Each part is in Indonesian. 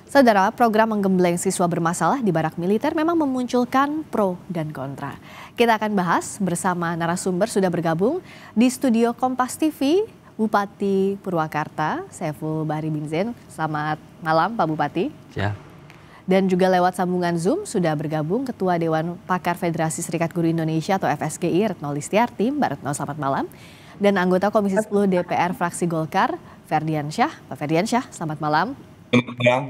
Saudara, program menggembleng siswa bermasalah di barak militer memang memunculkan pro dan kontra. Kita akan bahas bersama narasumber sudah bergabung di studio Kompas TV, Bupati Purwakarta, Saiful Bahri bin Zain. Selamat malam Pak Bupati. Ya. Dan juga lewat sambungan Zoom sudah bergabung Ketua Dewan Pakar Federasi Serikat Guru Indonesia atau FSGI, Retno Listiarti. Mbak Retno, selamat malam. Dan anggota Komisi 10 DPR fraksi Golkar, Ferdiansyah. Pak Ferdiansyah, selamat malam. Selamat malam.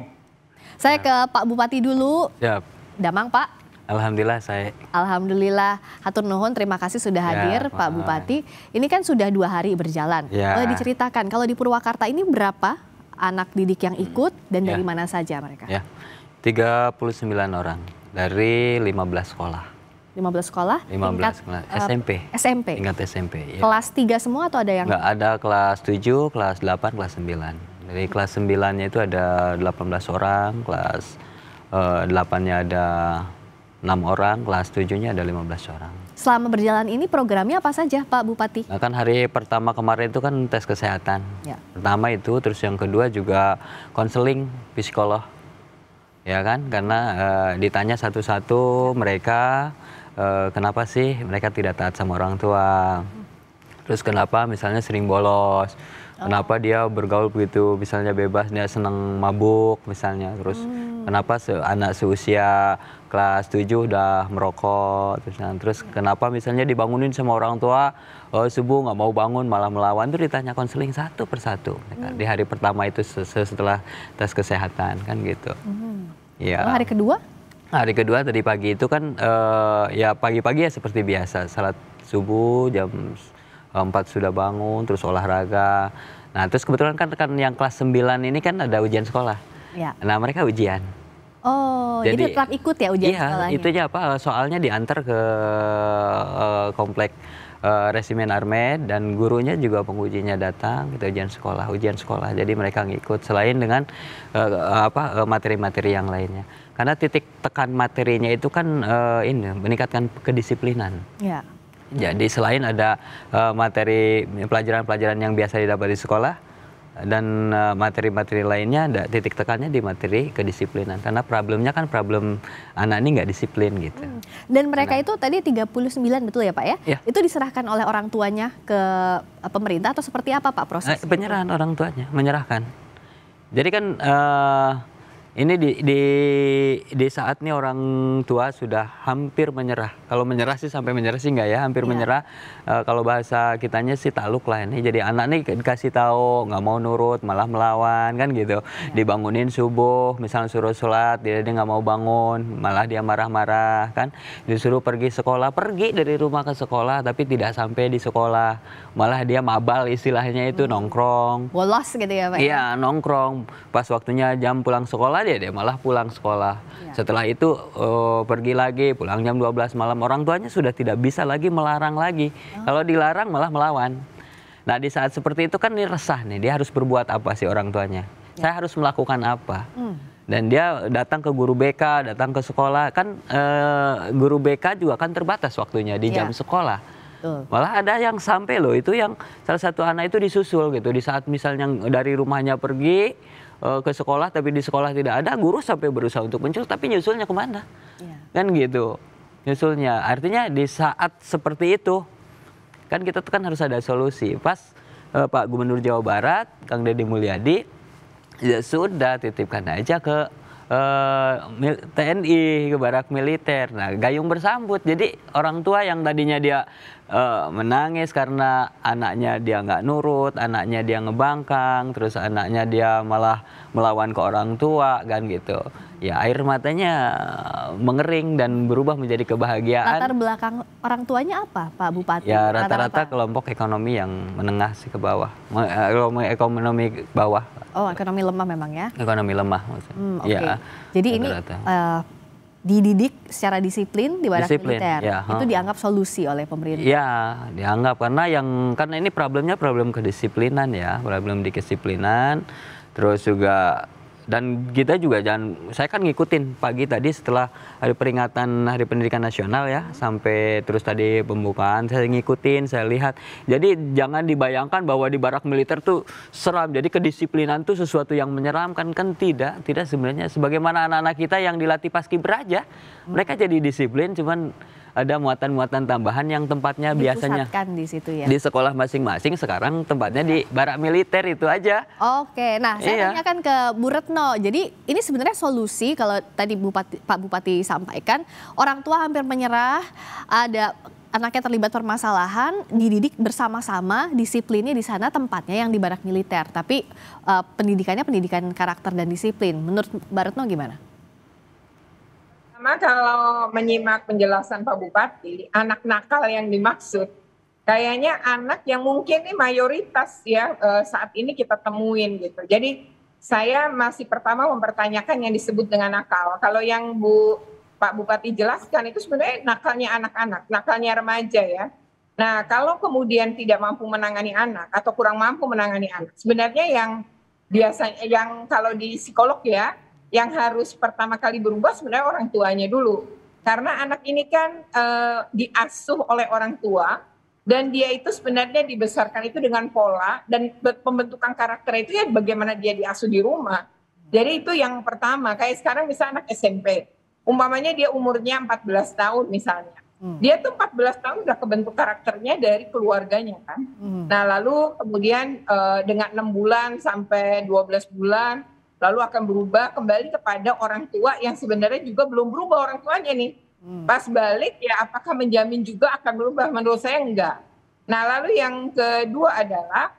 Saya ke Pak Bupati dulu. Siap. Damang Pak. Alhamdulillah saya. Alhamdulillah. Hatur nuhun, terima kasih sudah hadir Pak Bupati. Ini kan sudah 2 hari berjalan. Boleh diceritakan kalau di Purwakarta ini berapa anak didik yang ikut dan dari mana saja mereka? 39 orang dari 15 sekolah. 15 sekolah? 15 sekolah. SMP. SMP. Tingkat SMP. Kelas 3 semua atau ada yang? Enggak, ada kelas 7, kelas 8, kelas 9. Dari kelas 9-nya itu ada 18 orang, kelas 8-nya ada 6 orang, kelas 7-nya ada 15 orang. Selama berjalan ini programnya apa saja Pak Bupati? Nah, kan hari pertama kemarin itu kan tes kesehatan. Ya. Pertama itu, terus yang kedua juga konseling psikolog. Ya kan, karena ditanya satu-satu mereka kenapa sih mereka tidak taat sama orang tua. Terus kenapa misalnya sering bolos. Kenapa dia bergaul begitu, misalnya bebas, dia senang mabuk misalnya. Terus kenapa anak seusia kelas 7 udah merokok. Terus kenapa misalnya dibangunin sama orang tua, subuh nggak mau bangun malah melawan. Itu ditanya konseling satu persatu. Di hari pertama itu setelah tes kesehatan kan gitu. Ya. Hari kedua? Hari kedua tadi pagi itu kan ya pagi-pagi ya seperti biasa. Salat subuh jam 4 sudah bangun, terus olahraga. Nah, terus kebetulan kan yang kelas 9 ini kan ada ujian sekolah. Ya. Nah, mereka ujian. Oh, jadi tetap ikut ya ujian sekolahnya? Iya, itu aja apa, soalnya diantar ke komplek Resimen Armet dan gurunya juga pengujinya datang, kita ujian sekolah. Jadi mereka ngikut selain dengan materi-materi yang lainnya. Karena titik tekan materinya itu kan ini meningkatkan kedisiplinan. Ya. Jadi selain ada materi pelajaran-pelajaran yang biasa didapat di sekolah dan materi-materi lainnya, ada titik tekannya di materi kedisiplinan. Karena problemnya kan problem anak ini nggak disiplin gitu. Dan mereka itu tadi 39 betul ya Pak ya? Ya. Itu diserahkan oleh orang tuanya ke pemerintah atau seperti apa Pak prosesnya? Penyerahan orang tuanya, menyerahkan. Jadi kan ini di saat ini orang tua sudah hampir menyerah. Kalau menyerah sih sampai menyerah sih enggak ya, hampir menyerah. Kalau bahasa kitanya sih takluk lah ini. Jadi anak nih dikasih tahu nggak mau nurut, malah melawan kan gitu. Dibangunin subuh, misalnya suruh sholat, dia nggak mau bangun, malah dia marah-marah kan. Disuruh pergi sekolah, pergi dari rumah ke sekolah, tapi tidak sampai di sekolah. Malah dia mabal istilahnya itu nongkrong. Bolos gitu ya Pak? Iya, nongkrong. Pas waktunya jam pulang sekolah dia malah pulang sekolah. Setelah itu pergi lagi, pulang jam 12 malam. Orang tuanya sudah tidak bisa lagi melarang lagi. Kalau dilarang malah melawan. Nah, di saat seperti itu kan dia resah nih, dia harus berbuat apa sih orang tuanya? Saya harus melakukan apa? Dan dia datang ke guru BK, datang ke sekolah. Kan guru BK juga kan terbatas waktunya di jam sekolah. Malah ada yang sampai loh, itu yang salah satu anak itu disusul gitu. Di saat misalnya dari rumahnya pergi ke sekolah, tapi di sekolah tidak ada, guru sampai berusaha untuk menyusul, tapi nyusulnya kemana? Kan gitu, nyusulnya. Artinya di saat seperti itu, kan kita tuh kan harus ada solusi. Pas Pak Gubernur Jawa Barat, Kang Deddy Mulyadi, ya sudah titipkan aja ke TNI, ke barak militer. Nah, gayung bersambut. Jadi orang tua yang tadinya dia menangis karena anaknya dia nggak nurut, anaknya dia ngebangkang, terus anaknya dia malah melawan ke orang tua kan gitu. Ya air matanya mengering dan berubah menjadi kebahagiaan. Latar belakang orang tuanya apa Pak Bupati? Ya rata-rata kelompok ekonomi yang menengah sih ke bawah, ekonomi bawah. Oh, ekonomi lemah memang ya? Ekonomi lemah maksudnya. Ya, jadi ini dididik secara disiplin di barak militer. Itu dianggap solusi oleh pemerintah. Iya, dianggap karena ini problem kedisiplinan ya, problem di kedisiplinan. Terus juga Dan kita juga saya kan ngikutin pagi tadi setelah peringatan Hari Pendidikan Nasional ya, sampai terus tadi pembukaan saya ngikutin, saya lihat. Jadi jangan dibayangkan bahwa di barak militer tuh seram. Jadi kedisiplinan tuh sesuatu yang menyeramkan, kan tidak sebenarnya. Sebagaimana anak-anak kita yang dilatih paskibraka, mereka jadi disiplin, cuman ada muatan-muatan tambahan yang tempatnya biasanya di situ ya. Di sekolah masing-masing, sekarang tempatnya di barak militer itu aja. Oke, nah saya tanyakan ke Bu Retno. Jadi ini sebenarnya solusi kalau tadi Pak Bupati sampaikan, orang tua hampir menyerah, ada anaknya terlibat permasalahan, dididik bersama-sama, disiplinnya di sana tempatnya yang di barak militer. Tapi pendidikannya pendidikan karakter dan disiplin. Menurut Mbak Retno gimana? Kalau menyimak penjelasan Pak Bupati, anak nakal yang dimaksud kayaknya anak yang mungkin ini mayoritas ya saat ini kita temuin gitu. Jadi saya masih pertama mempertanyakan yang disebut dengan nakal. Kalau yang Pak Bupati jelaskan itu sebenarnya nakalnya anak-anak, nakalnya remaja ya. Nah, kalau kemudian tidak mampu menangani anak atau kurang mampu menangani anak, sebenarnya yang kalau di psikolog ya, yang harus pertama kali berubah sebenarnya orang tuanya dulu. Karena anak ini kan diasuh oleh orang tua, dan dia itu sebenarnya dibesarkan itu dengan pola, dan pembentukan karakter itu ya bagaimana dia diasuh di rumah. Jadi itu yang pertama, kayak sekarang misalnya anak SMP, umpamanya dia umurnya 14 tahun misalnya. Dia tuh 14 tahun udah kebentuk karakternya dari keluarganya kan. Nah lalu kemudian dengan 6 bulan sampai 12 bulan, lalu akan berubah kembali kepada orang tua yang sebenarnya juga belum berubah orang tuanya nih. Pas balik ya apakah menjamin juga akan berubah? Menurut saya enggak. Nah lalu yang kedua adalah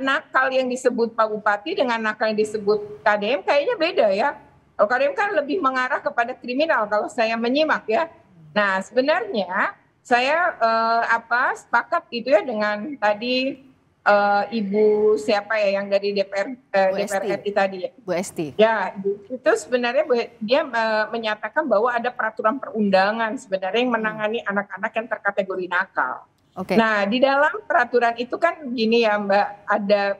nakal yang disebut Pak Bupati dengan nakal yang disebut KDM kayaknya beda ya. Kalau KDM kan lebih mengarah kepada kriminal kalau saya menyimak ya. Nah sebenarnya saya sepakat gitu ya dengan tadi Ibu siapa ya yang dari DPR RI tadi ya, Bu Esti. Ya, itu sebenarnya dia menyatakan bahwa ada peraturan perundangan sebenarnya yang menangani anak-anak yang terkategori nakal. Nah, di dalam peraturan itu kan gini ya Mbak, ada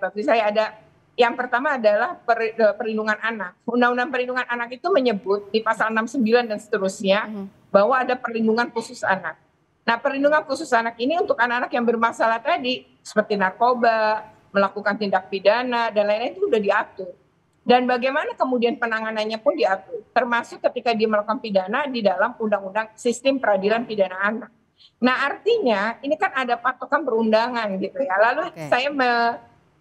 yang pertama adalah perlindungan anak. Undang-Undang Perlindungan Anak itu menyebut di pasal 69 dan seterusnya bahwa ada perlindungan khusus anak. Nah, perlindungan khusus anak ini untuk anak-anak yang bermasalah tadi, seperti narkoba, melakukan tindak pidana, dan lain-lain itu sudah diatur. Dan bagaimana kemudian penanganannya pun diatur, termasuk ketika dia melakukan pidana di dalam Undang-Undang Sistem Peradilan Pidana Anak. Nah, artinya ini kan ada patokan perundangan gitu ya. Lalu saya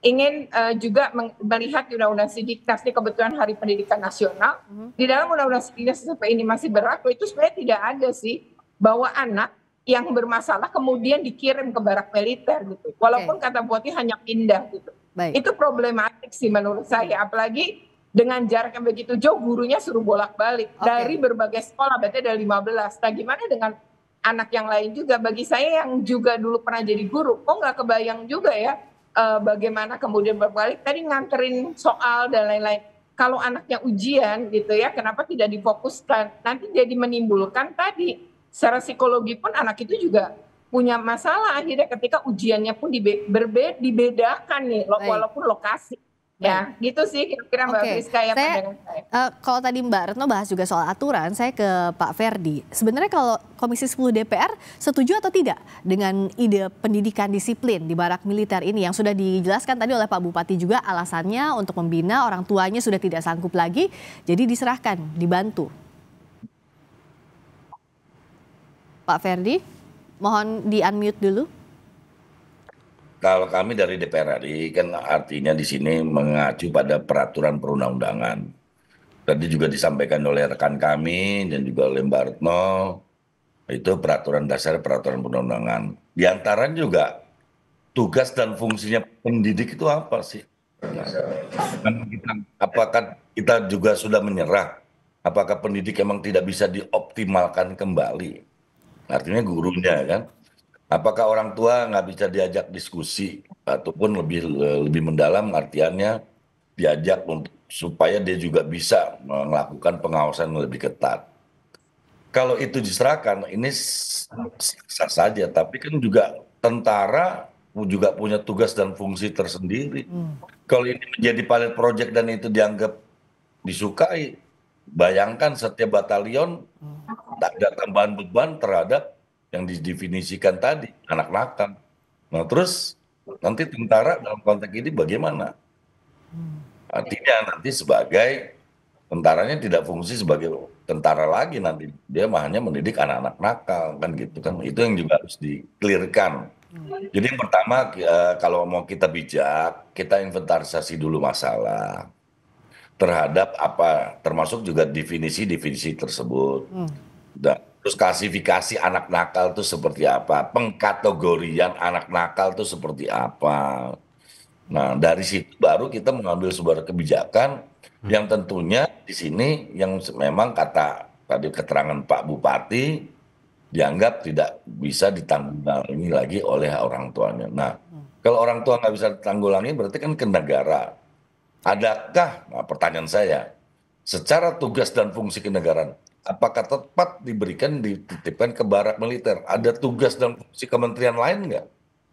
ingin juga melihat di Undang-Undang Sidiknas, kebetulan Hari Pendidikan Nasional, di dalam Undang-Undang Sidiknas sampai ini masih berlaku, itu sebenarnya tidak ada sih bahwa anak yang bermasalah kemudian dikirim ke barak militer gitu. Walaupun kata Bupati hanya pindah gitu. Itu problematik sih menurut saya. Apalagi dengan jarak yang begitu jauh, gurunya suruh bolak-balik dari berbagai sekolah, berarti ada 15. Nah gimana dengan anak yang lain juga? Bagi saya yang juga dulu pernah jadi guru, kok nggak kebayang juga ya bagaimana kemudian berbalik tadi nganterin soal dan lain-lain. Kalau anaknya ujian gitu ya, kenapa tidak difokuskan? Nanti jadi menimbulkan tadi secara psikologi pun anak itu juga punya masalah akhirnya ketika ujiannya pun dibedakan nih walaupun lokasi. Ya, gitu sih kira-kira Mbak Friska ya pandangan saya. Kalau tadi Mbak Retno bahas juga soal aturan, saya ke Pak Ferdi. Sebenarnya kalau Komisi 10 DPR setuju atau tidak dengan ide pendidikan disiplin di barak militer ini yang sudah dijelaskan tadi oleh Pak Bupati juga alasannya untuk membina orang tuanya sudah tidak sanggup lagi, jadi diserahkan, dibantu. Pak Ferdi, mohon di-unmute dulu. Kalau kami dari DPR RI kan artinya di sini mengacu pada peraturan perundang-undangan. Tadi juga disampaikan oleh rekan kami dan juga oleh Mbak Retno, itu peraturan dasar peraturan perundang-undangan. Di antaranya juga tugas dan fungsinya pendidik itu apa sih? Apakah kita juga sudah menyerah? Apakah pendidik emang tidak bisa dioptimalkan kembali? Artinya gurunya kan, apakah orang tua nggak bisa diajak diskusi ataupun lebih mendalam artiannya diajak supaya dia juga bisa melakukan pengawasan lebih ketat. Kalau itu diserahkan ini sah saja, tapi kan juga tentara juga punya tugas dan fungsi tersendiri. Kalau ini menjadi pilot project dan itu dianggap disukai. Bayangkan setiap batalion ada tambahan beban terhadap yang didefinisikan tadi, anak nakal. Nah, terus nanti tentara dalam konteks ini bagaimana? Artinya nanti sebagai tentaranya tidak fungsi sebagai tentara lagi nanti. Dia hanya mendidik anak-anak nakal kan gitu kan. Itu yang juga harus di-clearkan. Jadi yang pertama kalau mau kita bijak, kita inventarisasi dulu masalah terhadap apa, termasuk juga definisi-definisi tersebut. Dan terus klasifikasi anak nakal itu seperti apa, pengkategorian anak nakal itu seperti apa. Nah, dari situ baru kita mengambil sebuah kebijakan yang tentunya di sini yang memang kata tadi keterangan Pak Bupati dianggap tidak bisa ditanggulangi lagi oleh orang tuanya. Nah, kalau orang tua nggak bisa ditanggulangi berarti kan ke negara. Adakah, nah pertanyaan saya, secara tugas dan fungsi kenegaraan, apakah tepat diberikan, dititipkan ke barak militer? Ada tugas dan fungsi kementerian lain nggak?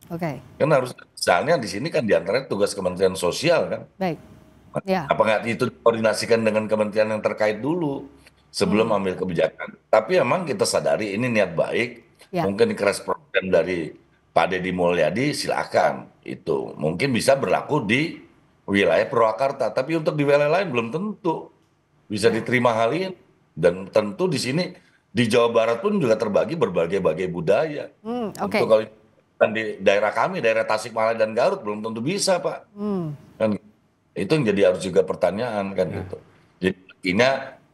Oke. Kan harus, misalnya di sini kan diantaranya tugas Kementerian Sosial kan. Baik. Ya. Apa nggak itu dikoordinasikan dengan kementerian yang terkait dulu sebelum ambil kebijakan? Tapi memang kita sadari ini niat baik, mungkin keras program dari Pak Deddy Mulyadi silakan itu mungkin bisa berlaku di wilayah Purwakarta, tapi untuk di wilayah lain belum tentu bisa diterima hal ini. Dan tentu di sini di Jawa Barat pun juga terbagi berbagai-bagai budaya. Untuk kalau di daerah kami, daerah Tasikmalaya dan Garut belum tentu bisa, Pak. Kan itu yang jadi harus juga pertanyaan kan gitu. Jadi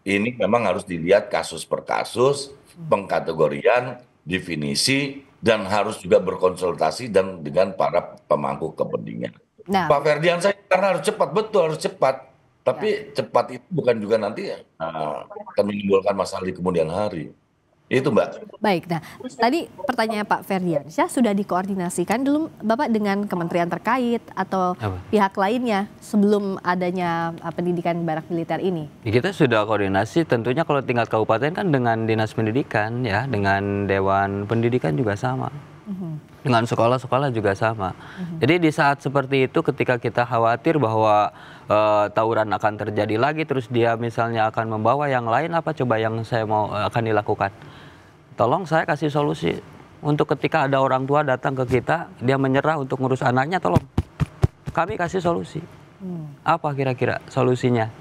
ini memang harus dilihat kasus per kasus, pengkategorian, definisi, dan harus juga berkonsultasi dan dengan para pemangku kepentingan. Nah, Pak Ferdian, saya karena harus cepat, betul harus cepat. Tapi cepat itu bukan juga nanti akan menimbulkan masalah di kemudian hari. Itu Mbak. Baik, nah tadi pertanyaan Pak Ferdiansyah sudah dikoordinasikan dulu Bapak dengan kementerian terkait atau pihak lainnya sebelum adanya pendidikan barak militer ini? Kita sudah koordinasi tentunya kalau tingkat kabupaten kan dengan dinas pendidikan ya, dengan dewan pendidikan juga sama. Dengan sekolah-sekolah juga sama. Jadi di saat seperti itu ketika kita khawatir bahwa tawuran akan terjadi lagi, terus dia misalnya akan membawa yang lain, apa coba yang saya mau akan dilakukan? Tolong saya kasih solusi untuk ketika ada orang tua datang ke kita, dia menyerah untuk ngurus anaknya, tolong kami kasih solusi. Apa kira-kira solusinya?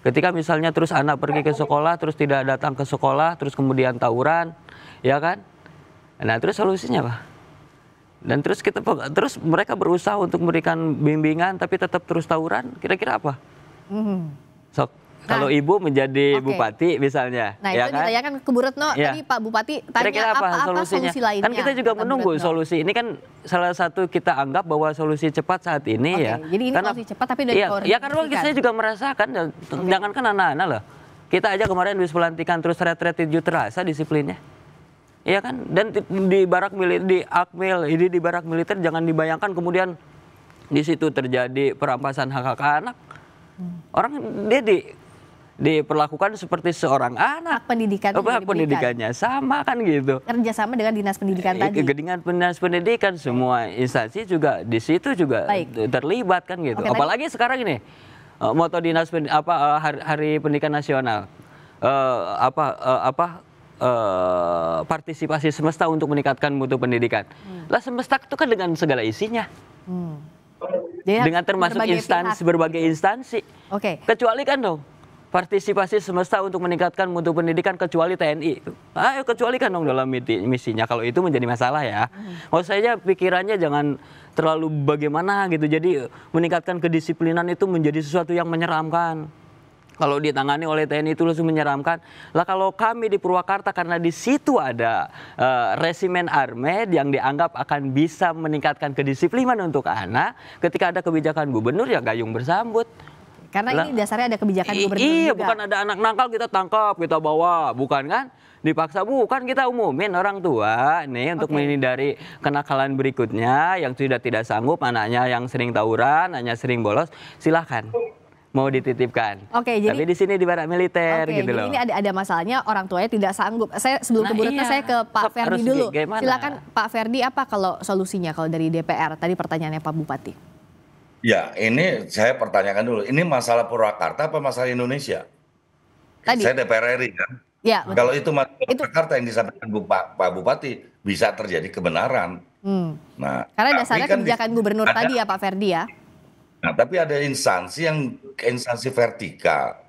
Ketika misalnya terus anak pergi ke sekolah, terus tidak datang ke sekolah, terus kemudian tawuran, ya kan? Nah terus solusinya apa? Dan terus mereka berusaha untuk memberikan bimbingan tapi tetap terus tawuran, kira-kira apa? Kalau ibu menjadi bupati misalnya, nah ya itu kan? Ditanyakan ke Bu Retno, tadi Pak Bupati tanya apa solusi lainnya. Kan kita juga menunggu solusi. Ini kan salah satu kita anggap bahwa solusi cepat saat ini ya. Jadi ini solusi cepat tapi udah dikoordinasikan. Ya karena saya juga merasakan, jangankan anak-anak loh. Kita aja kemarin habis pelantikan terus retret itu terasa disiplinnya. Iya kan? Dan di barak militer, di Akmil, ini di barak militer jangan dibayangkan kemudian di situ terjadi perampasan hak-hak anak. Orang dia diperlakukan seperti seorang anak. Hak pendidikannya sama kan gitu. Kerjasama dengan dinas pendidikan tadi. Dengan dinas pendidikan semua instansi juga di situ juga terlibat kan gitu. Apalagi sekarang ini moto dinas Hari Pendidikan Nasional partisipasi semesta untuk meningkatkan mutu pendidikan. Lah semesta itu kan dengan segala isinya. Dengan termasuk berbagai instansi. Kecuali kan dong partisipasi semesta untuk meningkatkan mutu pendidikan kecuali TNI. Ayo kecualikan dong dalam misinya kalau itu menjadi masalah ya. Maksud saya pikirannya jangan terlalu bagaimana gitu. Jadi meningkatkan kedisiplinan itu menjadi sesuatu yang menyeramkan. Kalau ditangani oleh TNI itu langsung menyeramkan. Lah kalau kami di Purwakarta karena di situ ada resimen armed yang dianggap akan bisa meningkatkan kedisiplinan untuk anak, ketika ada kebijakan gubernur ya gayung bersambut. Karena ini dasarnya ada kebijakan gubernur juga. Iya, bukan ada anak nakal kita tangkap, kita bawa, bukan kan? Dipaksa, bukan, kita umumin orang tua nih untuk menghindari kenakalan berikutnya yang sudah tidak sanggup, anaknya yang sering tawuran, anaknya sering bolos, silahkan mau dititipkan. Jadi tapi di sini di barak militer gitu loh. Ini ada masalahnya orang tuanya tidak sanggup. Saya sebelum ke Bu Retno saya ke Pak Ferdi dulu. Silakan Pak Ferdi, apa kalau solusinya kalau dari DPR? Tadi pertanyaannya Pak Bupati. Ya, ini saya pertanyakan dulu. Ini masalah Purwakarta apa masalah Indonesia? Tadi. Saya DPR RI kan. Ya, betul. Kalau itu masalah Itu. Purwakarta yang disampaikan Pak Bupati, bisa terjadi kebenaran. Nah, Karena tapi dasarnya kan kebijakan gubernur ada, tadi ya Pak Ferdi ya. nah, tapi ada instansi vertikal.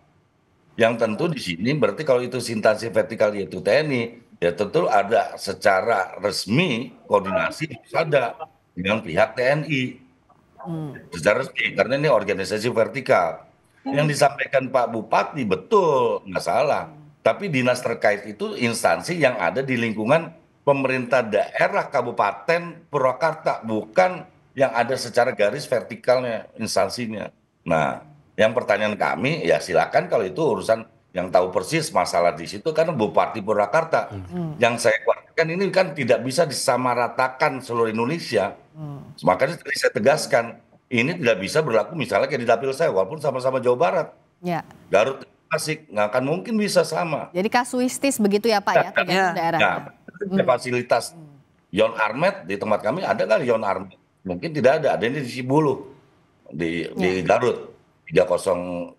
Yang tentu di sini berarti kalau itu instansi vertikal yaitu TNI, ya tentu ada secara resmi koordinasi harus ada dengan pihak TNI. Secara resmi, karena ini organisasi vertikal. Yang disampaikan Pak Bupati betul, nggak salah. Tapi dinas terkait itu instansi yang ada di lingkungan pemerintah daerah Kabupaten Purwakarta, bukan yang ada secara garis vertikalnya instansinya. Nah, yang pertanyaan kami, ya silakan kalau itu urusan yang tahu persis masalah di situ, karena Bupati Purwakarta. Yang saya khawatirkan ini kan tidak bisa disamaratakan seluruh Indonesia. Makanya tadi saya tegaskan, ini tidak bisa berlaku misalnya kayak di dapil saya, walaupun sama-sama Jawa Barat. Ya. Garut, Tasik, nggak akan mungkin bisa sama. Jadi kasuistis begitu ya Pak ya, tergantung daerahnya. Nah, fasilitas Yon Armet di tempat kami ada kali Yon Armet? Mungkin tidak ada, ada ini di Sibulu, di Garut, 303.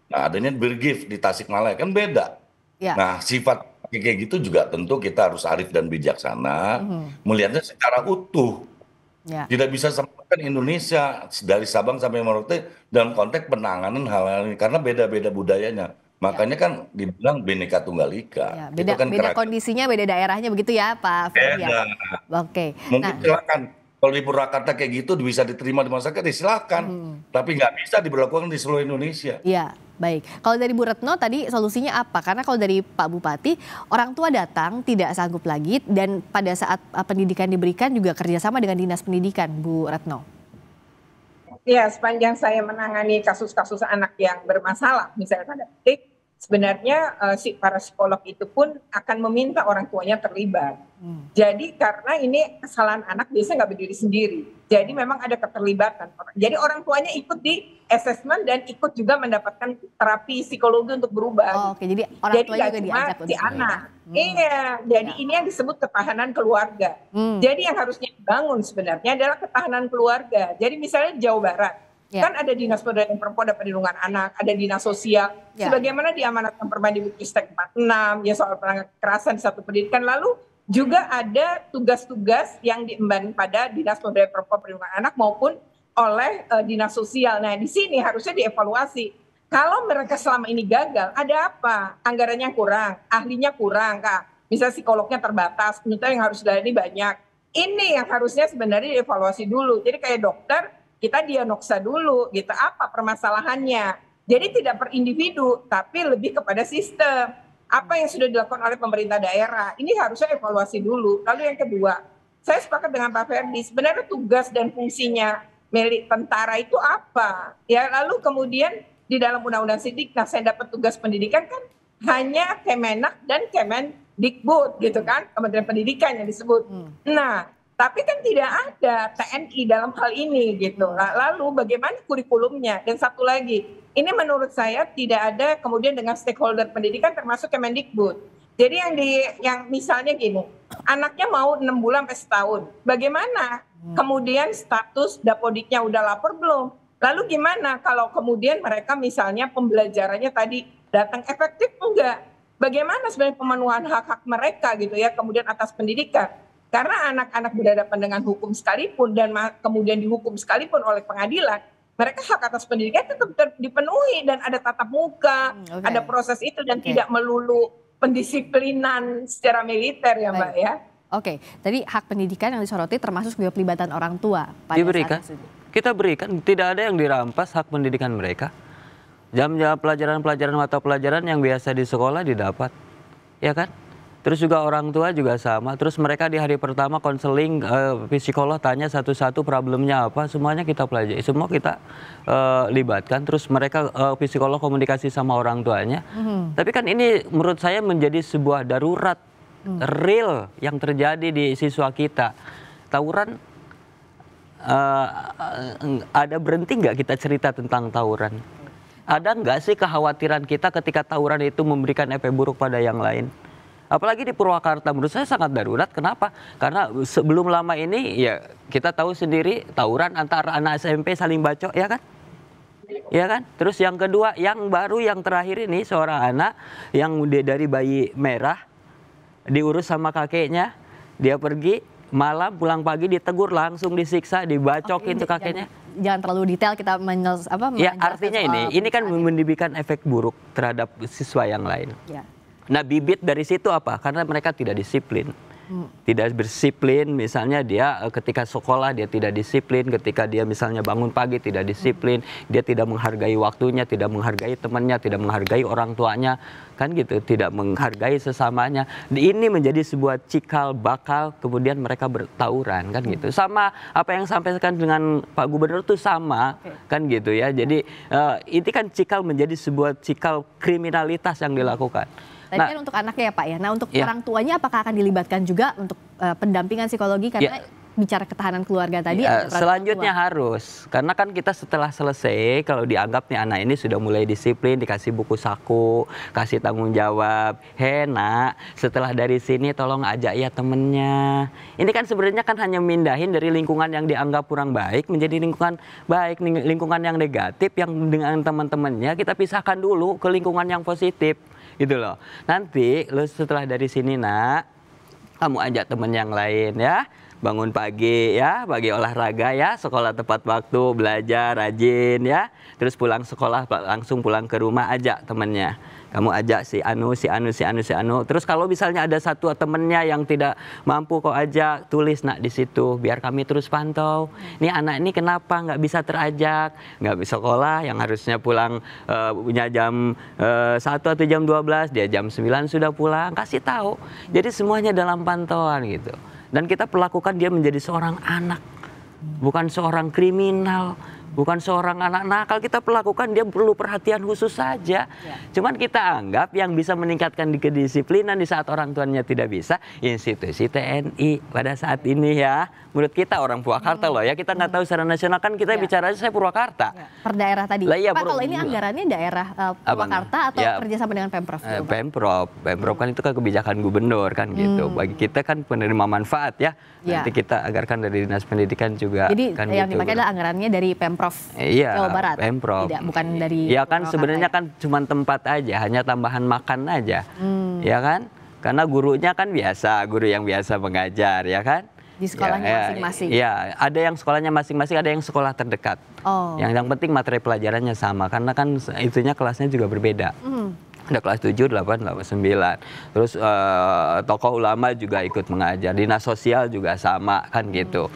Nah, adanya Birgif di Tasikmalaya, kan beda. Ya. Nah, sifat kayak gitu juga tentu kita harus arif dan bijaksana, melihatnya secara utuh. Ya. Tidak bisa samakan Indonesia dari Sabang sampai Merauke dalam konteks penanganan hal-hal ini, karena beda-beda budayanya. Makanya kan dibilang Bhinneka Tunggal Ika. Ya, Itu beda, kan beda kondisinya, beda daerahnya begitu ya Pak Ferdi ya. Oke. Mungkin silakan. Kalau di Purwakarta kayak gitu bisa diterima di masyarakat, ya silakan. Tapi nggak bisa diberlakukan di seluruh Indonesia. Iya, baik. Kalau dari Bu Retno tadi solusinya apa? Karena kalau dari Pak Bupati, orang tua datang tidak sanggup lagi dan pada saat pendidikan diberikan juga kerjasama dengan Dinas Pendidikan, Bu Retno. Ya, sepanjang saya menangani kasus-kasus anak yang bermasalah, misalnya tanda petik, sebenarnya para psikolog itu pun akan meminta orang tuanya terlibat. Jadi karena ini kesalahan anak biasanya nggak berdiri sendiri. Jadi memang ada keterlibatan. Jadi orang tuanya ikut di assessment dan ikut juga mendapatkan terapi psikologi untuk berubah. Oh, oke, jadi orang tua juga diajak si anak. Iya, jadi ini yang disebut ketahanan keluarga. Jadi yang harusnya dibangun sebenarnya adalah ketahanan keluarga. Jadi misalnya Jawa Barat, kan ada Dinas Pemberdayaan Perempuan dan Perlindungan Anak, ada Dinas Sosial, sebagaimana diamanatkan Permendikbudristek 46, ya soal penanganan kekerasan di satu pendidikan, lalu juga ada tugas-tugas yang diemban pada Dinas Pemberdayaan Perempuan dan Perlindungan Anak maupun oleh Dinas Sosial. Nah, di sini harusnya dievaluasi. Kalau mereka selama ini gagal, ada apa? Anggarannya kurang, ahlinya kurang, Kak. Misalnya psikolognya terbatas, penyuluhan yang harus dilayani banyak. Ini yang harusnya sebenarnya dievaluasi dulu. Jadi kayak dokter, kita diagnosa dulu gitu, apa permasalahannya. Jadi tidak per individu, tapi lebih kepada sistem. Apa yang sudah dilakukan oleh pemerintah daerah, ini harusnya evaluasi dulu. Lalu yang kedua, saya sepakat dengan Pak Ferdi, sebenarnya tugas dan fungsinya milik tentara itu apa? Ya, lalu kemudian di dalam Undang-Undang Sidiknas saya dapat tugas pendidikan kan hanya Kemenak dan Kemendikbud gitu kan, Kementerian Pendidikan yang disebut. Nah, tapi kan tidak ada TNI dalam hal ini gitu. Lalu bagaimana kurikulumnya? Dan satu lagi, ini menurut saya tidak ada kemudian dengan stakeholder pendidikan termasuk Kemendikbud. Jadi yang misalnya gini, anaknya mau 6 bulan sampai setahun. Bagaimana? Kemudian status Dapodiknya udah lapor belum? Lalu gimana kalau kemudian mereka misalnya pembelajarannya tadi datang efektif enggak? Bagaimana sebenarnya pemenuhan hak-hak mereka gitu ya kemudian atas pendidikan? Karena anak-anak berhadapan dengan hukum sekalipun dan kemudian dihukum sekalipun oleh pengadilan, mereka hak atas pendidikan tetap dipenuhi dan ada tatap muka, ada proses itu dan tidak melulu pendisiplinan secara militer ya Mbak ya. Oke, tadi hak pendidikan yang disoroti termasuk juga pelibatan orang tua. Diberikan, kita berikan, tidak ada yang dirampas hak pendidikan mereka. Jam-jam pelajaran-pelajaran mata pelajaran yang biasa di sekolah didapat, ya kan? Terus juga orang tua juga sama. Terus mereka di hari pertama konseling, psikolog tanya satu-satu problemnya apa, semuanya kita pelajari, semua kita libatkan. Terus mereka psikolog komunikasi sama orang tuanya. Tapi kan ini menurut saya menjadi sebuah darurat real yang terjadi di siswa kita. Tawuran, ada berhenti nggak kita cerita tentang tawuran? Ada nggak sih kekhawatiran kita ketika tawuran itu memberikan efek buruk pada yang lain? Apalagi di Purwakarta menurut saya sangat darurat. Kenapa? Karena sebelum lama ini ya kita tahu sendiri tawuran antara anak SMP saling bacok, ya kan? Ya kan? Terus yang kedua, yang baru yang terakhir ini seorang anak yang dia dari bayi merah diurus sama kakeknya, dia pergi malam pulang pagi ditegur langsung disiksa, dibacokin tuh kakeknya. Jangan terlalu detail kita ya artinya ini kan menimbulkan efek buruk terhadap siswa yang lain. Ya. Nah bibit dari situ apa? Karena mereka tidak disiplin. Tidak disiplin, misalnya dia ketika sekolah dia tidak disiplin, ketika dia misalnya bangun pagi tidak disiplin, dia tidak menghargai waktunya, tidak menghargai temannya, tidak menghargai orang tuanya, kan gitu, tidak menghargai sesamanya. Ini menjadi sebuah cikal bakal kemudian mereka bertawuran, kan gitu. Sama apa yang sampaikan dengan Pak Gubernur itu sama, kan gitu ya. Jadi ini kan cikal menjadi sebuah cikal kriminalitas yang dilakukan. Tadi kan untuk anaknya ya Pak ya. Nah untuk orang tuanya apakah akan dilibatkan juga untuk pendampingan psikologi karena bicara ketahanan keluarga tadi? Selanjutnya harus, karena kan kita setelah selesai kalau dianggap nih anak ini sudah mulai disiplin, dikasih buku saku, kasih tanggung jawab, nak setelah dari sini tolong ajak ya temennya. Ini kan sebenarnya kan hanya mindahin dari lingkungan yang dianggap kurang baik menjadi lingkungan baik, lingkungan yang negatif yang dengan teman-temannya kita pisahkan dulu ke lingkungan yang positif. Gitu loh. Nanti lu setelah dari sini nak, kamu ajak temen yang lain ya. Bangun pagi ya, pagi olahraga ya, sekolah tepat waktu, belajar rajin ya. Terus pulang sekolah langsung pulang ke rumah, ajak temennya. Kamu ajak si anu. Terus kalau misalnya ada satu temennya yang tidak mampu kau ajak, tulis nak di situ biar kami terus pantau. Ini anak ini kenapa nggak bisa terajak, nggak bisa sekolah yang harusnya pulang punya jam 1 atau jam 12, dia jam 9 sudah pulang, kasih tahu. Jadi semuanya dalam pantauan gitu. Dan kita perlakukan dia menjadi seorang anak, bukan seorang kriminal. Bukan seorang anak nakal, kita perlakukan dia perlu perhatian khusus saja. Cuman kita anggap yang bisa meningkatkan kedisiplinan di saat orang tuanya tidak bisa, institusi TNI pada saat ini ya. Menurut kita orang Purwakarta loh ya, kita nggak tahu secara nasional kan kita bicara saya Purwakarta. Per daerah tadi. Pak kalau ini anggarannya daerah Purwakarta atau kerjasama dengan Pemprov? Pemprov kan itu kan kebijakan gubernur kan gitu. Bagi kita kan penerima manfaat ya. Nanti kita anggarkan dari Dinas Pendidikan juga. Jadi kan yang gitu, dipakai adalah anggarannya dari Pemprov Jawa Barat. Pemprov. Tidak, bukan dari. Ya kan sebenarnya kan cuma tempat aja, hanya tambahan makan aja. Ya kan? Karena gurunya kan biasa, guru yang biasa mengajar ya kan? Di sekolahnya masing-masing. Iya, ada yang sekolahnya masing-masing, ada yang sekolah terdekat. Yang penting materi pelajarannya sama, karena kan itunya kelasnya juga berbeda. Ada kelas 7, 8, 9. Terus tokoh ulama juga ikut mengajar, dinas sosial juga sama kan gitu.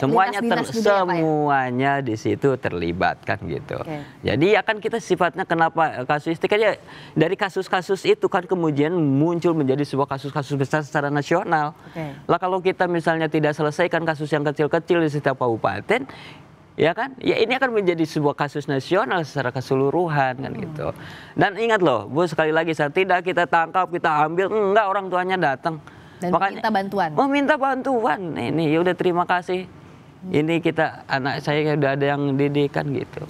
Semuanya semuanya di situ terlibat kan gitu. Jadi ya kan kita sifatnya kenapa kasuistik aja dari kasus-kasus itu kan kemudian muncul menjadi sebuah kasus-kasus besar secara nasional. Lah kalau kita misalnya tidak selesaikan kasus yang kecil-kecil di setiap kabupaten, ya kan? Ya ini akan menjadi sebuah kasus nasional secara keseluruhan kan gitu. Dan ingat loh, Bu, sekali lagi saat tidak kita tangkap, kita ambil, enggak orang tuanya datang. Dan makanya minta bantuan. Minta bantuan. Ini ya udah terima kasih. Ini kita anak saya udah ada yang didikan gitu.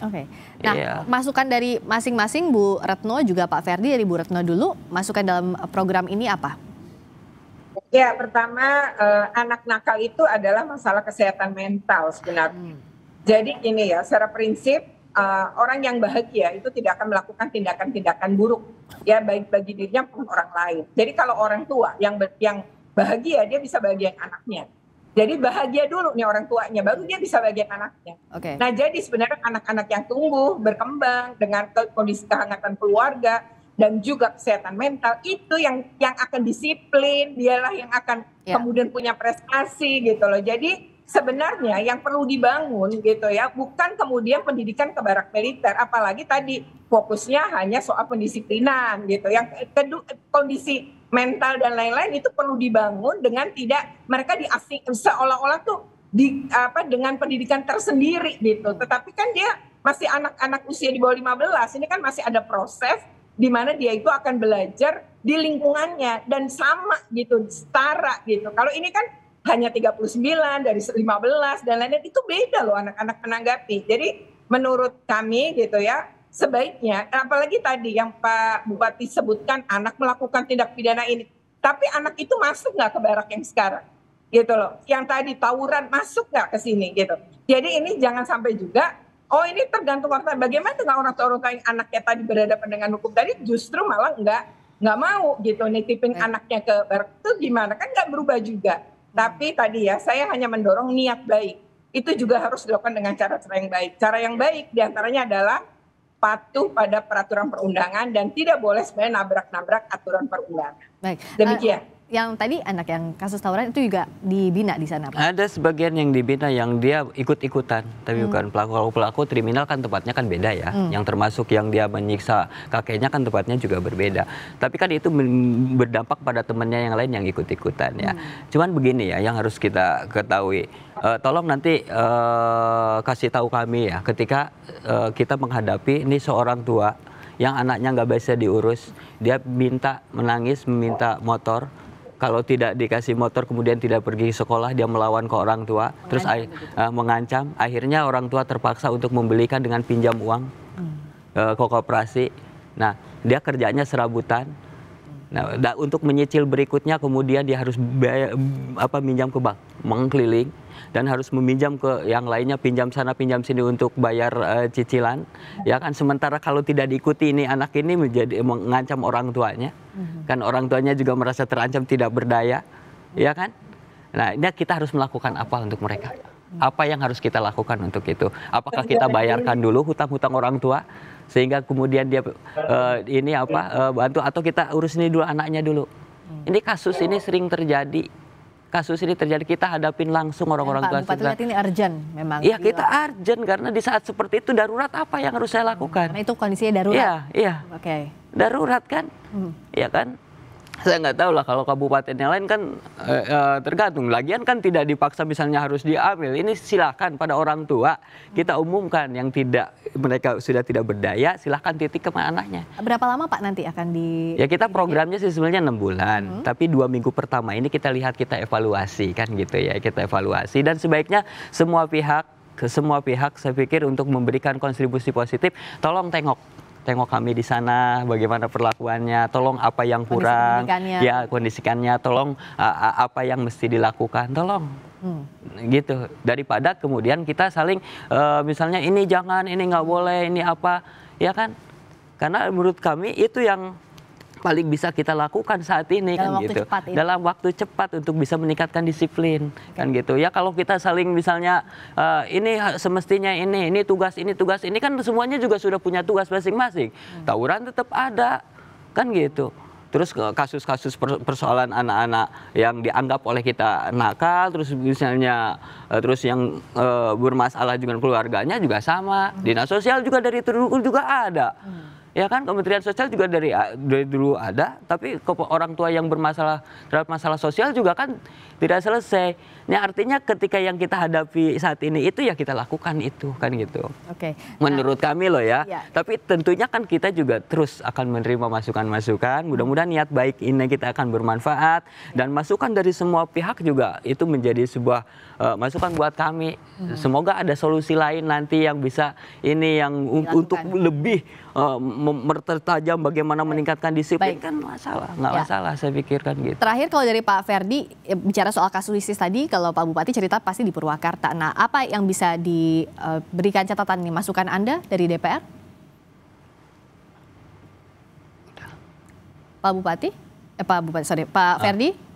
Nah, masukan dari masing-masing Bu Retno juga Pak Ferdi, dari Bu Retno dulu, masukan dalam program ini apa? Ya, pertama anak nakal itu adalah masalah kesehatan mental sebenarnya. Jadi gini ya, secara prinsip orang yang bahagia itu tidak akan melakukan tindakan-tindakan buruk ya, baik bagi dirinya maupun orang lain. Jadi kalau orang tua yang bahagia, dia bisa bahagian anaknya. Jadi bahagia dulu nih orang tuanya, baru dia bisa bahagian anaknya. Nah jadi sebenarnya anak-anak yang tumbuh, berkembang dengan kondisi kehangatan keluarga dan juga kesehatan mental, itu yang akan disiplin, dialah yang akan kemudian punya prestasi gitu loh. Jadi sebenarnya yang perlu dibangun gitu ya, bukan kemudian pendidikan ke barak militer, apalagi tadi fokusnya hanya soal pendisiplinan gitu. Yang kedua, kondisi mental dan lain-lain itu perlu dibangun dengan tidak mereka diasing seolah-olah tuh dengan pendidikan tersendiri gitu. Tetapi kan dia masih anak-anak usia di bawah 15, ini kan masih ada proses di mana dia itu akan belajar di lingkungannya dan sama gitu, setara gitu. Kalau ini kan hanya 39 dari 15 dan lain-lain, itu beda loh anak-anak menanggapi. Jadi menurut kami gitu ya, sebaiknya apalagi tadi yang Pak Bupati sebutkan anak melakukan tindak pidana ini, Tapi anak itu masuk nggak ke barak yang sekarang? Gitu loh. Yang tadi tawuran masuk nggak ke sini gitu. Jadi ini jangan sampai juga, oh ini tergantung orang tua. Bagaimana dengan orang tua yang anaknya tadi berhadapan dengan hukum tadi justru malah nggak mau gitu nitipin anaknya ke barak itu gimana? Kan nggak berubah juga. Tapi tadi ya saya hanya mendorong niat baik. Itu juga harus dilakukan dengan cara-cara yang baik. Cara yang baik diantaranya adalah patuh pada peraturan perundangan dan tidak boleh sebenarnya nabrak-nabrak aturan perundangan. Baik. Demikian. Yang tadi anak yang kasus tawuran itu juga dibina di sana, Pak? Ada sebagian yang dibina yang dia ikut-ikutan, tapi bukan pelaku. Kalau pelaku kriminal kan tempatnya kan beda ya. Yang termasuk yang dia menyiksa kakeknya kan tempatnya juga berbeda. Tapi kan itu berdampak pada temannya yang lain yang ikut-ikutan ya. Cuman begini ya, yang harus kita ketahui. Tolong nanti kasih tahu kami ya, ketika kita menghadapi ini seorang tua yang anaknya nggak bisa diurus, dia menangis meminta motor. Kalau tidak dikasih motor kemudian tidak pergi sekolah, dia melawan ke orang tua, terus mengancam. Akhirnya orang tua terpaksa untuk membelikan dengan pinjam uang ke koperasi. Nah, dia kerjanya serabutan. Nah, untuk menyicil berikutnya kemudian dia harus minjam ke bank, mengkeliling dan harus meminjam ke yang lainnya, pinjam sana pinjam sini untuk bayar cicilan. Ya kan, sementara kalau tidak diikuti ini anak ini mengancam orang tuanya. Kan orang tuanya juga merasa terancam, tidak berdaya. Ya kan? Nah, ini kita harus melakukan apa untuk mereka? Apa yang harus kita lakukan untuk itu? Apakah kita bayarkan dulu hutang-hutang orang tua sehingga kemudian dia bantu, atau kita urus ini dulu anaknya dulu? Ini kasus ini sering terjadi. Kasus ini terjadi, kita hadapin langsung orang-orang tua kita. Pak Bupati ini urgent memang. Iya, kita urgent karena di saat seperti itu darurat apa yang harus saya lakukan? Karena itu kondisinya darurat. Iya. Oke. Darurat kan? Iya kan? Saya nggak tahu lah kalau kabupaten yang lain kan tergantung. Lagian kan tidak dipaksa misalnya harus diambil. Ini silakan pada orang tua kita umumkan yang mereka sudah tidak berdaya, silakan titik ke anaknya. Berapa lama Pak nanti akan Ya kita programnya sih sebenarnya 6 bulan, tapi 2 minggu pertama ini kita lihat, kita evaluasi kan gitu ya, kita evaluasi dan sebaiknya semua pihak saya pikir untuk memberikan kontribusi positif, tolong tengok kami di sana bagaimana perlakuannya, tolong apa yang kurang, kondisikannya, tolong apa yang mesti dilakukan, tolong. Gitu, daripada kemudian kita saling misalnya ini jangan, ini nggak boleh, ini apa, ya kan? Karena menurut kami itu yang paling bisa kita lakukan saat ini dalam waktu cepat untuk bisa meningkatkan disiplin kan gitu ya. Kalau kita saling misalnya ini semestinya ini tugas ini kan semuanya juga sudah punya tugas masing-masing. Tawuran tetap ada kan gitu. Terus kasus-kasus persoalan anak-anak yang dianggap oleh kita nakal, terus misalnya terus yang bermasalah dengan keluarganya juga sama. Dinas sosial juga dari dulu juga ada. Ya kan, Kementerian Sosial juga dari dulu ada, tapi orang tua yang bermasalah terhadap masalah sosial juga kan tidak selesai. Ini artinya ketika yang kita hadapi saat ini itu ya kita lakukan itu kan gitu. Oke. Menurut kami loh ya. Tapi tentunya kan kita juga terus akan menerima masukan-masukan. Mudah-mudahan niat baik ini kita akan bermanfaat dan masukan dari semua pihak juga itu menjadi sebuah masukan buat kami. Semoga ada solusi lain nanti yang bisa ini yang untuk lebih mempertajam bagaimana meningkatkan disiplin. Kan nggak masalah saya pikirkan gitu. Terakhir kalau dari Pak Ferdi bicara soal kasuistis tadi, kalau Pak Bupati cerita pasti di Purwakarta. Nah, apa yang bisa diberikan catatan nih, masukan Anda dari DPR? Pak Ferdi?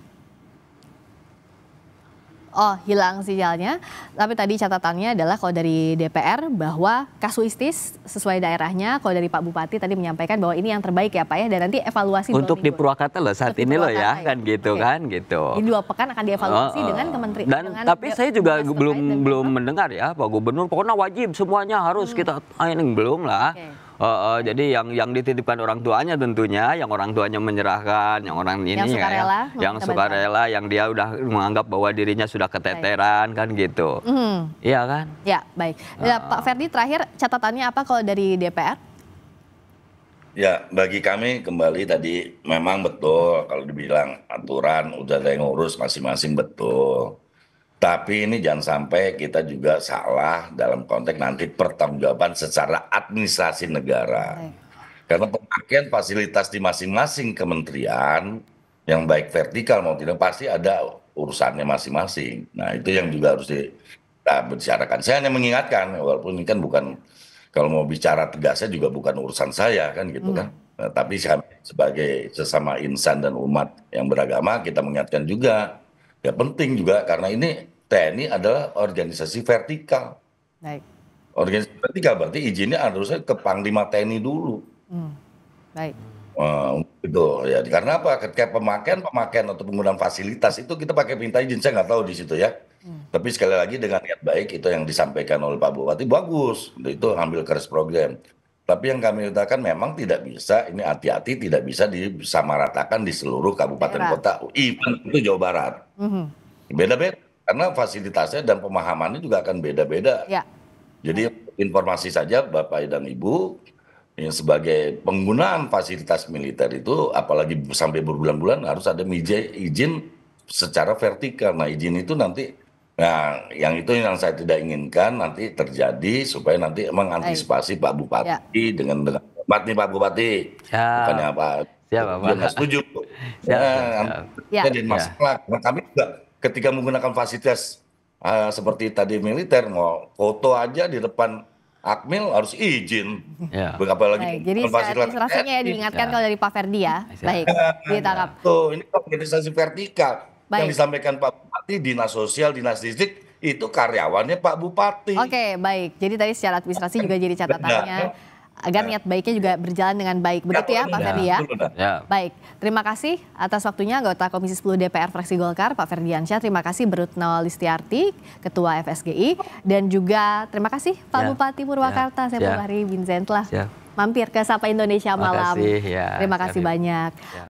Oh, hilang sinyalnya. Tapi tadi catatannya adalah kalau dari DPR bahwa kasuistis sesuai daerahnya. Kalau dari Pak Bupati tadi menyampaikan bahwa ini yang terbaik ya Pak ya. Dan nanti evaluasi untuk di Purwakarta loh saat ini loh ya kan gitu kan gitu. Ini 2 pekan akan dievaluasi dengan kementerian. Dan tapi saya juga belum mendengar ya Pak Gubernur pokoknya wajib semuanya harus kita ini belum lah. Jadi yang dititipkan orang tuanya tentunya, yang orang tuanya menyerahkan, yang orang ini yang sukarela, yang dia udah menganggap bahwa dirinya sudah keteteran kan gitu. Iya kan? Ya, baik. Pak Ferdi terakhir catatannya apa kalau dari DPR? Ya, bagi kami kembali tadi memang betul kalau dibilang aturan udah ada yang ngurus masing-masing betul. Tapi ini jangan sampai kita juga salah dalam konteks nanti pertanggungjawaban secara administrasi negara. Karena pemakaian fasilitas di masing-masing kementerian yang baik vertikal mau tidak pasti ada urusannya masing-masing. Nah itu yang juga harus kita bicarakan. Saya hanya mengingatkan, walaupun ini kan bukan, kalau mau bicara tegasnya juga bukan urusan saya kan gitu kan. Nah, tapi sebagai sesama insan dan umat yang beragama kita mengingatkan juga, ya penting juga karena ini TNI adalah organisasi vertikal. Baik. Organisasi vertikal berarti izinnya harusnya ke Panglima TNI dulu. Baik. Gitu ya, karena apa? Ketika pemakaian atau penggunaan fasilitas itu kita pakai minta izin, saya nggak tahu di situ ya. Tapi sekali lagi dengan niat baik itu yang disampaikan oleh Pak Bupati bagus, itu ambil keras program. Tapi yang kami utarakan memang tidak bisa, ini hati-hati tidak bisa disamaratakan di seluruh kabupaten Daerah. kota, even itu Jawa Barat. Beda-beda, karena fasilitasnya dan pemahamannya juga akan beda-beda. Ya. Jadi informasi saja Bapak dan Ibu, yang sebagai penggunaan fasilitas militer itu apalagi sampai berbulan-bulan harus ada izin secara vertikal. Nah izin itu nanti, nah yang itu yang saya tidak inginkan nanti terjadi supaya nanti mengantisipasi Pak Bupati dengan hormat nih Pak Bupati, bukannya Pak dia nggak setuju. Jadi masalah. Nah, kami juga ketika menggunakan fasilitas seperti tadi militer, mau foto aja di depan Akmil harus izin. Baik, Apalagi jadi administrasinya ya diingatkan kalau dari Pak Ferdi ya. Baik, ditangkap. Tuh, ini organisasi vertikal yang Baik. disampaikan Pak Bupati, dinas sosial, dinas distrik itu karyawannya Pak Bupati. Oke, baik. Jadi tadi secara administrasi juga jadi catatannya agar niat baiknya juga berjalan dengan baik. Begitu ya Pak Ferdi ya? Baik, terima kasih atas waktunya anggota Komisi 10 DPR Fraksi Golkar, Pak Ferdiansyah. Terima kasih Berutno Listiarti, Ketua FSGI. Dan juga terima kasih Pak Bupati Purwakarta, Saiful Bahri bin Zain telah mampir ke Sapa Indonesia Malam. Terima kasih banyak.